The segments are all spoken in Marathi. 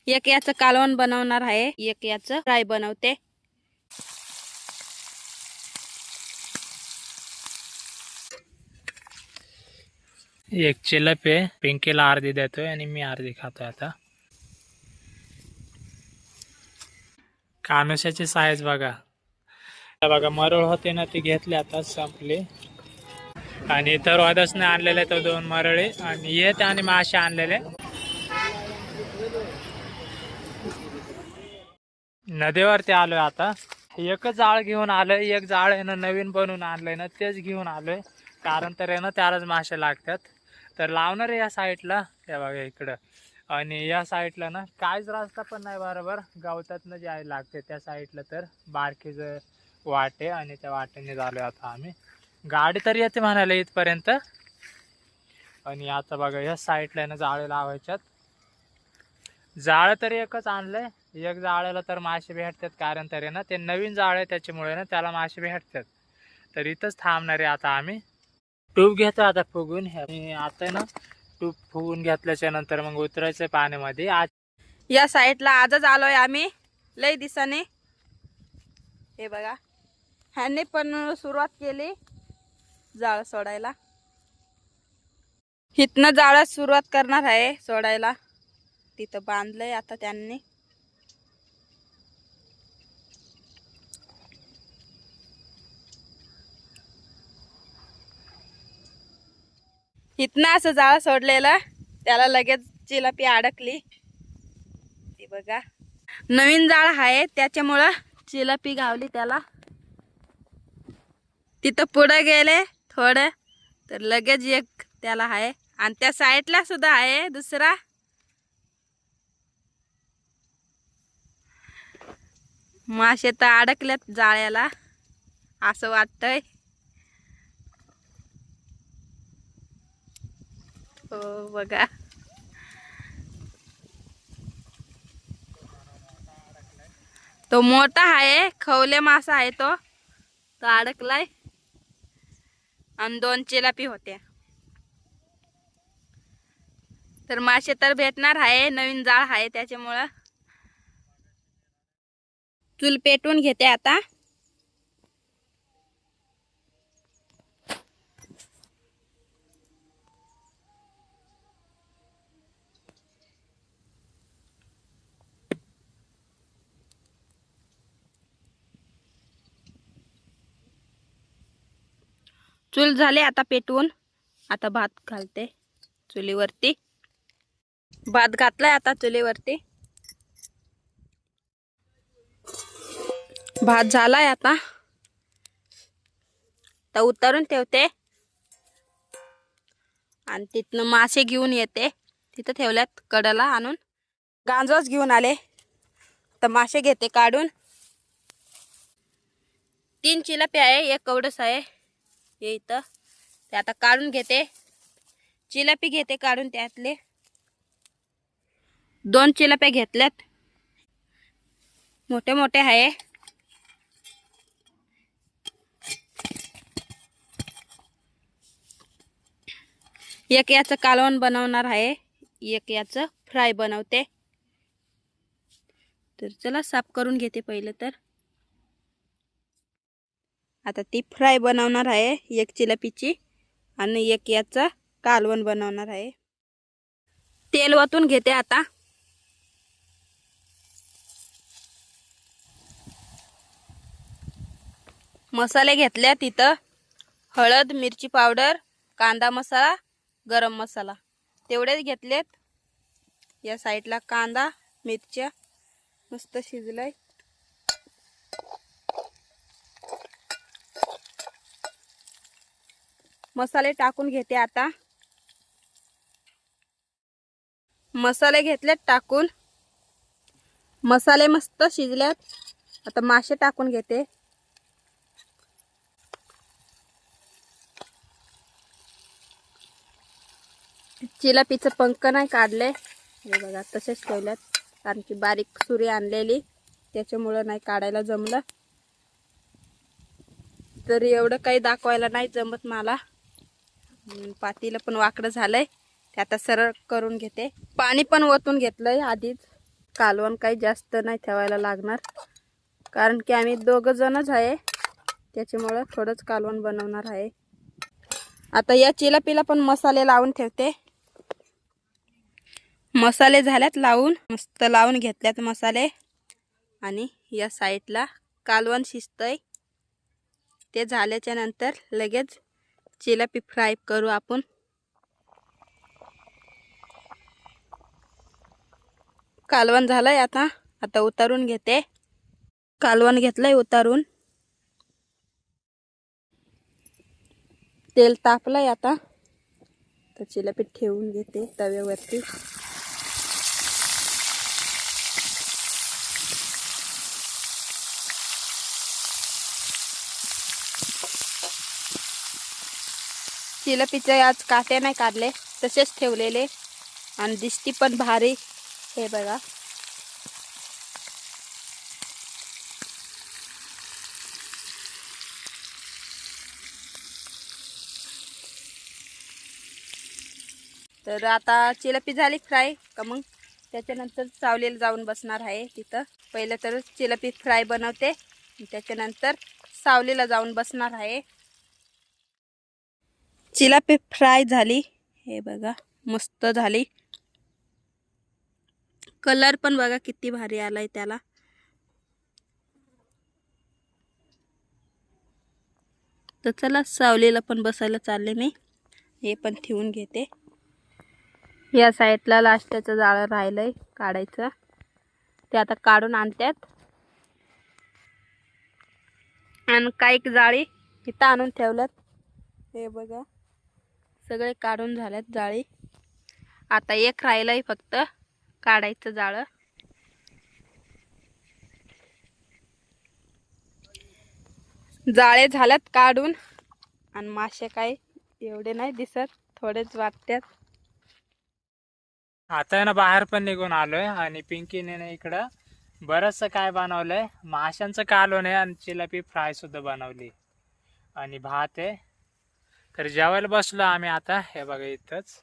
एक याचं कालवण बनवणार आहे, एक याचं फ्राय बनवते। एक चिलप आहे, पिंकीला अर्धी देतोय आणि मी अर्धी खातोय। आता कानुशाची साईज बघा, बघा मरळ होते ना, ती घेतली आता संपली। आणि इतर वादसने आणलेले तर 2 मरळे आणि येत आणि मासे आणलेले। नदीवरती आलोय आता, एकच जाळ घेऊन आलोय, एक जाळ आहे ना नवीन बनवून आणलंय ना, तेच घेऊन आलोय। कारण तर आहे ना त्यालाच मासे लागतात, तर लावणार आहे या साईडला, हे बघा इकडं। आणि या साईडला ना काहीच रस्ता पण नाही बरोबर, गवतातनं जायला लागते त्या साईडला। तर बारकीच वाटे आणि त्या वाटेने झालोय आता आम्ही। गाडी तर येते म्हणायला इथपर्यंत। आणि आता बघा या साईडला ना जाळे लावायच्यात। जाळं तर एकच आणलंय, एक जाळ्याला तर मासे भेटतात, कारण तरी ना ते नवीन जाळ आहे त्याच्यामुळे ना त्याला मासे भेटतात। तर इथंच थांबणार आहे आता आम्ही। टूब घेतो आता फुगून, आता ना टूब फुगून घेतल्याच्या नंतर मग उतरायचं पाण्यामध्ये। आज या साईडला आजच आलोय आम्ही, लय दिवसाने। हे बघा, ह्याने पण सुरुवात केली जाळ सोडायला। इथनं जाळ सुरुवात करणार आहे सोडायला, तिथं बांधलंय आता त्यांनी। इथनं असं जाळ सोडलेलं, त्याला लगेच चिलापी अडकली। ती बघा, नवीन जाळ आहे त्याच्यामुळं चिलापी गावली त्याला। तिथं पुढे गेले थोडं तर लगेच एक त्याला आहे, आणि त्या साईडला सुद्धा आहे दुसरा। मासे तर अडकल्यात जाळ्याला असं वाटतंय। हो बघा, तो मोठा आहे, खवले मासा आहे तो अडकलाय। आणि 2 चिलापी होत्या, तर मासे तर भेटणार आहे, नवीन जाळ आहे त्याच्यामुळं। चूल पेटवून घेते आता। चूल झाले आता पेटवून, आता भात घालते चुलीवरती। भात घातलाय आता चुलीवरती, भात झालाय आता तर उतरून ठेवते। आणि तिथनं मासे घेऊन येते, तिथं ठेवल्यात कडाला आणून। गांजोच घेऊन आले तर मासे घेते काढून। 3 चिलापी आहे, एक कवडस आहे हे इथं, ते आता काढून घेते। चिलापी घेते काढून, त्यातले 2 चिलाप्या घेतल्यात, मोठे मोठे आहे। एक याचं कालवण बनवणार आहे, एक याचं फ्राय बनवते। तर चला साफ करून घेते पहिले तर। आता ती फ्राय बनवणार आहे एक चिलापीची, आणि एक याचं कालवण बनवणार आहे। तेल ओतून घेते आता। मसाले घेतले तिथं, हळद, मिरची पावडर, कांदा मसाला, गरम मसाला तेवढेच घेतलेत। या साईडला कांदा मिरच्या मस्त शिजलाय। मसाले टाकून घेते आता। मसाले घेतलेत टाकून, मसाले मस्त शिजल्यात। आता मासे टाकून घेते। चिलापीचं पंख नाही काढले, हे बघा तसेच ठेवल्यात, कारण की बारीक सुरी आणलेली त्याच्यामुळं नाही काढायला जमलं। तर एवढं काही दाखवायला नाही जमत मला। पातीला पण वाकडं झालंय, ते आता सरळ करून घेते। पाणी पण ओतून घेतलंय आधीच। कालवण काही जास्त नाही ठेवायला लागणार, कारण की आम्ही 2 जणच आहे, त्याच्यामुळं थोडंच कालवण बनवणार आहे. आता या चिलापीला पण मसाले लावून ठेवते. मसाले झाल्यात लावून, मस्त लावून घेतल्यात मसाले. आणि या साईडला कालवण शिजतंय. ते झाल्याच्या नंतर लगेच चिलापी फ्राय करू आपण. कालवण झालंय आता उतारून घेते. कालवण घेतलंय उतारून. तेल तापलंय आता, तर चिलापी ठेवून घेते तव्यावरती. चिलापीचे आज काटे नाही काढले, तसेच ठेवलेले, आणि दिसती पण भारी. हे बघा, तर आता चिलापी झाली फ्राय का मग त्याच्यानंतर सावलीला जाऊन बसणार आहे तिथं. पहिलं तर चिलापी फ्राय बनवते, त्याच्यानंतर सावलीला जाऊन बसणार आहे. चिलापी फ्राय झाली, हे बघा मस्त झाली. कलर पण बघा किती भारी आलाय त्याला. तर चला सावलीला पण बसायला चालले मी. हे पण ठेवून घेते. या साईडला लास्टचं जाळं राहिलंय काढायचं, ते आता काढून आणतात. आणि काही जाळी इथं आणून ठेवल्यात. हे बघा सगळे काढून झाल्यात जाळी. आता एक राहिलंय फक्त काढायचं जाळं. जाळे झाल्यात काढून, आणि मासे काय एवढे नाही दिसत, थोडेच वाटतात. आता आहे ना बाहेर पण निघून आलोय, आणि पिंकीने ना इकडं बरंचसं काय बनवलंय. माशांचं कालवण आहे, आणि चिलापी फ्राय सुद्धा बनवली, आणि भात आहे. तर जेवायला बसलो आम्ही आता. हे बघा इथंच,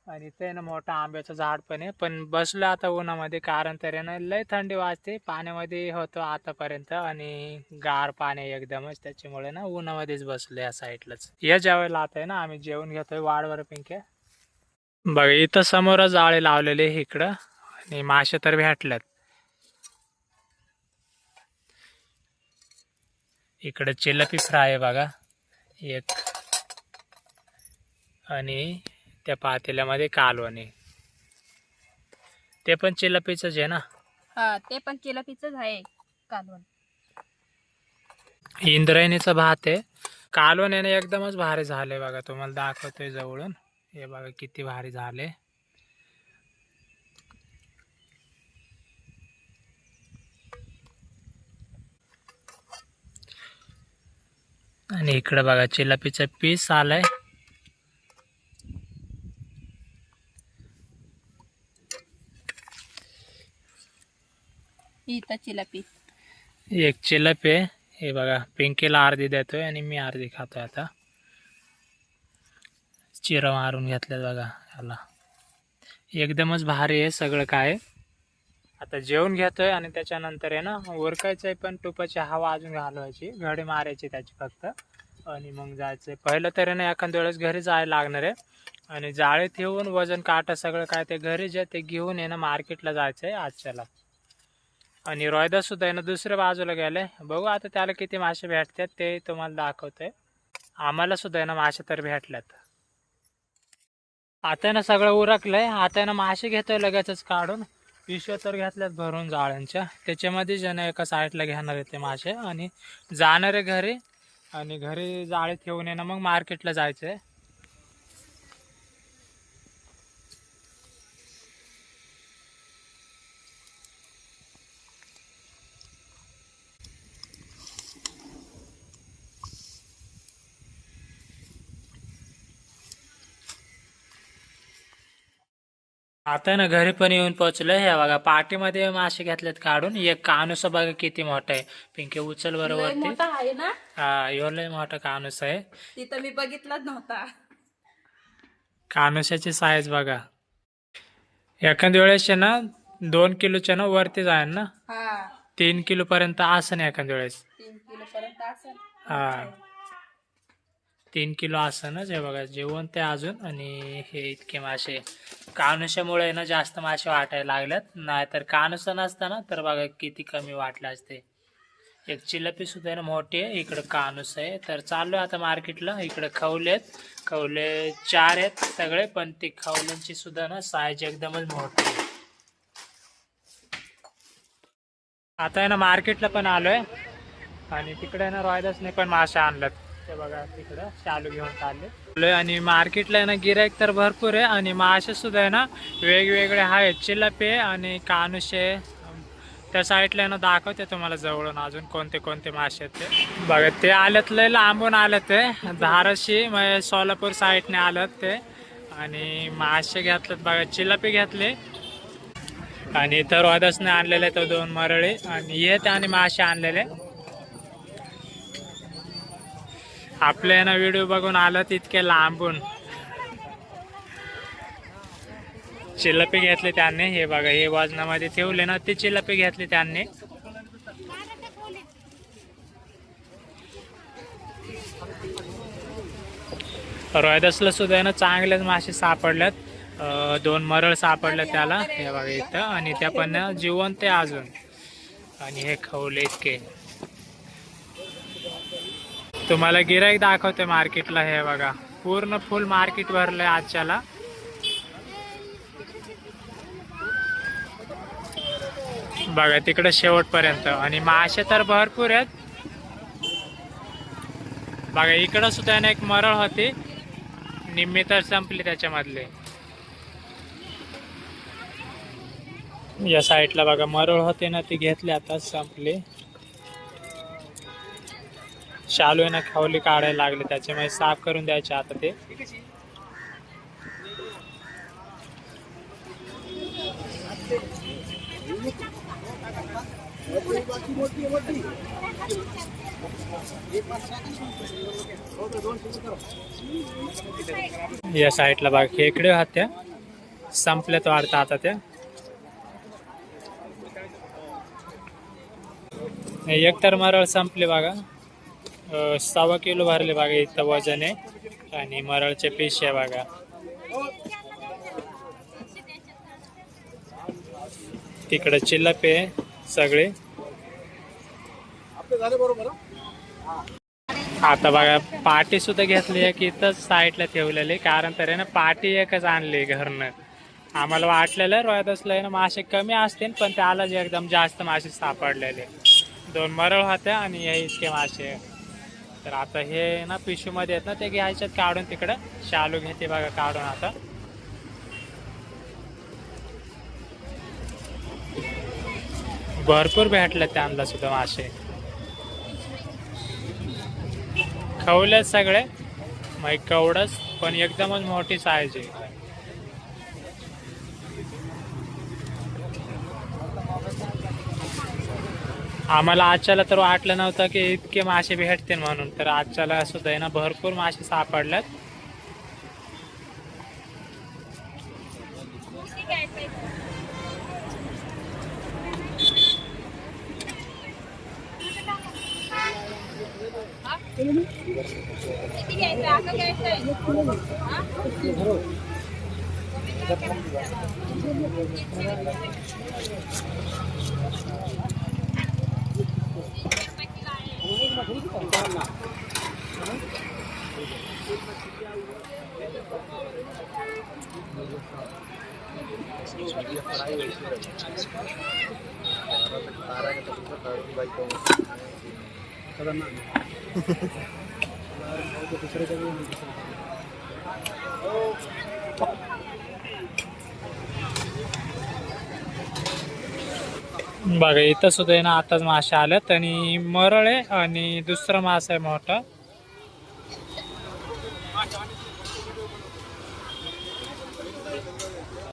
आणि इथे ना मोठं आंब्याचं झाड पण आहे. पण बसलो आता उन्हामध्ये, कारण तर ना लय थंडी वाजते. पाण्यामध्ये होतो आतापर्यंत, आणि गार पाणी एकदमच, त्याच्यामुळे ना उन्हामध्येच बसलो या साईडलाच. या जेवायला आता आहे ना आम्ही जेवण घेतोय वाडवर पिंके. बघा इथं समोर जाळे लावलेले इकडं, आणि मासे तर भेटल्यात. इकडे चिलापी फ्राय आहे बघा एक, आणि त्या पातेल्यामध्ये कालवण आहे. ते पण चिलापीच आहे ना? हा, ते पण चिलापीचंच आहे कालवण. इंद्रायणीचा भात आहे. कालवण याने एकदमच भारी झाले बघा, तुम्हाला दाखवतोय जवळून. हे बघा किती भारी झाले. आणि इकडे बघा चिलापीचा पीस आलाय. इथं चिलापी एक चिलापी आहे. हे बघा पिंकीला अर्धी देतोय, आणि मी अर्धी खातोय. आता चिरा मारून घेतल्यात बघा याला. एकदमच भारी आहे सगळं काय. आता जेवण घेतोय, आणि त्याच्यानंतर आहे ना उरकायचंय, पण तुपाची हवा अजून घालवायची, घडी मारायची त्याची फक्त, आणि मग जायचंय. पहिलं तरी ना एखाद्या वेळेस घरी जायला लागणार आहे, आणि जाळे ठेवून वजन काटा सगळं काय ते घरी जे ते घेऊन आहे ना मार्केटला जायचंय आजच्याला. आणि रोहिदा सुद्धा आहे ना दुसऱ्या बाजूला गेले. बघू आता त्याला किती मासे भेटतात ते तुम्हाला दाखवतोय. आम्हाला सुद्धा आहे ना मासे तर भेटल्यात. आता ना सगळं उरकलंय. आता ना मासे घेतोय लगेचच काढून. पिशव्या तर घेतल्यात भरून जाळ्यांच्या, त्याच्यामध्ये ज्यानं एका साईडला घेणार आहे ते मासे, आणि जाणार आहे घरी, आणि घरी जाळे ठेवून आहे ना मग मार्केटला जायचं आहे. आता ना घरी पण येऊन पोहोचलोय. हे बघा पाठीमध्ये मासे घेतलेत काढून. एक कानूस बघा किती मोठा आहे. पिंके उचल बरोबर. मोठा आहे ना? हा, एवढं लय मोठा कानूस आहे. तिथं मी बघितलाच नव्हता. कानुसाची साईज बघा. एखाद्या वेळेस ना 2 किलोच्या ना वरती जाईल ना, हा 3 किलो पर्यंत असं नाही एखाद्या वेळेस. 3 किलो पर्यंत असेल. हा 3 किलो असनच हे बघा जेवण ते अजून. आणि हे इतके मासे कानुष्यामुळे ना जास्त मासे वाटायला लागल्यात, नाहीतर कानुसा नसताना तर बघा किती कमी वाटले असते. एक चिलपी सुद्धा आहे ना मोठी आहे, इकडं कानुस आहे. तर चाललोय आता मार्केटला. इकडे खवले 4 आहेत सगळे, पण ते खवल्यांची सुद्धा ना साईज एकदमच मोठी आहे. आता आहे ना मार्केटला पण आलोय आणि तिकडे ना रॉयदासने पण मासे आणल्यात. ते बघा तिकडं चालू घेऊन चालले. आणि मार्केटला आहे ना गिराईक तर भरपूर आहे आणि मासे सुद्धा आहे ना वेगवेगळे आहेत. चिलपे आणि कानुशे. त्या साईडला आहे ना दाखवते तुम्हाला जवळून अजून कोणते कोणते मासे आहेत ते बघा. ते आलेत लय लांबून आले, ते धाराशी म्हणजे सोलापूर साईडने आलेत ते. आणि मासे घेतलेत बघा, चिलपी घेतले आणि इथं रॉयदासने आणलेले तर 2 मरळे आणि हे त्याने मासे आणलेले. आपले ना व्हिडिओ बघून आलं तितके लांबून. चिलपी घेतले त्यांनी. हे बघा हे वजनामध्ये ठेवले ना, ते चिलपी घेतले त्यांनी. रॉयदासला सुद्धा ना चांगलेच मासे सापडल्यात. 2 मरळ सापडले त्याला. हे बघा इथं. आणि त्या पण जिवंत आहे अजून. आणि हे खवले इतके. तुम्हाला गिराईक दाखवते मार्केटला. हे बघा पूर्ण फुल मार्केट भरलंय आजच्याला. बघा तिकडे शेवटपर्यंत. आणि मासे तर भरपूर आहेत बघा. इकडं सुद्धा ना एक मरळ होती, निम्मी तर संपली त्याच्यामधले. या साईडला बघा मरळ होते ना, ती घेतली आता संपली. शालू आहे ना खवली काढायला लागले, त्याच्यामुळे साफ करून द्यायचे आता ते. या साईडला बघा खेकडे होत्या, संपल्यात वाढता आता त्या. एक तर मरळ संपले बघा. 1.25 किलो भरले बघा इथं वजन आहे. आणि मरळचे पीस आहे बघा. तिकडे चिल्लपे सगळे. आता बघा पाटी सुद्धा घेतली आहे की इथंच साईडला ठेवलेली, कारण तर आहे ना पाटी एकच आणली घरनं. आम्हाला वाटलेलं रॉयदासला आहे ना मासे कमी असतील, पण त्याला जे एकदम जास्त मासे सापडलेले. 2 मरळ होत्या आणि हे इतके मासे. तर आता हे ना पिशवीमध्ये आहेत ना, ते घ्यायच्यात काढून. तिकडं शालू घेते बघा काढून आता. भरपूर भेटले त्यांना सुद्धा मासे. खवले सगळे मग कवडच, पण एकदमच मोठी साईज आहे. आम्हाला आजच्याला तर वाटलं नव्हतं की इतके मासे भेटतील म्हणून. तर आजच्याला सुद्धा आहे ना भरपूर मासे सापडल्यात. बघा इथं सुद्धा आहे ना आताच मासे आल्यात. आणि मरळ आहे आणि दुसरा मासा आहे मोठा.